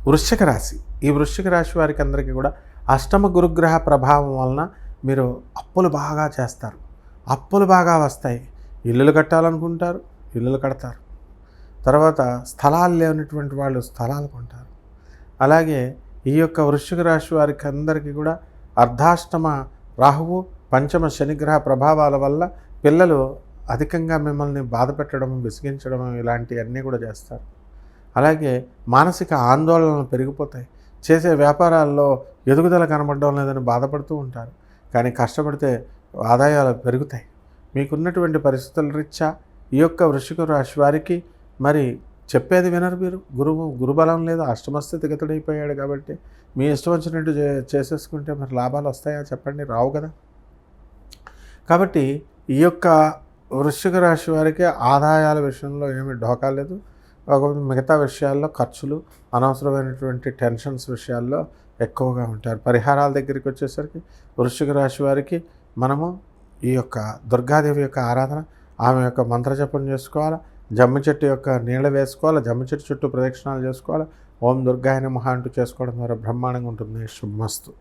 వృశ్చిక రాశి. ఈ వృశ్చిక రాశి వారికి అందరికీ కూడా అష్టమ గురుగ్రహ ప్రభావం వలన మీరు అప్పులు బాగా చేస్తారు. అప్పులు బాగా వస్తాయి. ఇల్లులు కట్టాలనుకుంటారు, ఇల్లులు కడతారు. తర్వాత స్థలాలు లేనటువంటి వాళ్ళు స్థలాలు కొంటారు. అలాగే ఈ యొక్క వృశ్చిక రాశి వారికి అందరికీ కూడా అర్ధాష్టమ రాహువు, పంచమ శనిగ్రహ ప్రభావాల వల్ల పిల్లలు అధికంగా మిమ్మల్ని బాధ పెట్టడం, విసిగించడం ఇలాంటివన్నీ కూడా చేస్తారు. అలాగే మానసిక ఆందోళనలు పెరిగిపోతాయి. చేసే వ్యాపారాల్లో ఎదుగుదల కనబడడం లేదని బాధపడుతూ ఉంటారు. కానీ కష్టపడితే ఆదాయాలు పెరుగుతాయి. మీకున్నటువంటి పరిస్థితుల రీత్యా ఈ యొక్క వృశ్చిక రాశి వారికి మరి చెప్పేది వినరు మీరు. గురుబలం లేదు, అష్టమస్థితిగతుడైపోయాడు కాబట్టి మీ ఇష్టం వచ్చినట్టు చేసేసుకుంటే మరి లాభాలు వస్తాయా చెప్పండి? రావు కదా. కాబట్టి ఈ యొక్క వృశ్చిక రాశి వారికి ఆదాయాల విషయంలో ఏమి ఢోకా లేదు. మిగతా విషయాల్లో ఖర్చులు, అనవసరమైనటువంటి టెన్షన్స్ విషయాల్లో ఎక్కువగా ఉంటారు. పరిహారాల దగ్గరికి వచ్చేసరికి వృశ్చిక రాశి వారికి మనము ఈ యొక్క దుర్గాదేవి యొక్క ఆరాధన, ఆమె యొక్క మంత్రజపం చేసుకోవాలి. జమ్మి చెట్టు యొక్క నీళ్ళ వేసుకోవాలి. జమ్మి చెట్టు చుట్టూ ప్రదక్షిణాలు చేసుకోవాలి. ఓం దుర్గాయ నమః అంటూ చేసుకోవడం ద్వారా బ్రహ్మాండంగా ఉంటుంది. శుభమస్తు.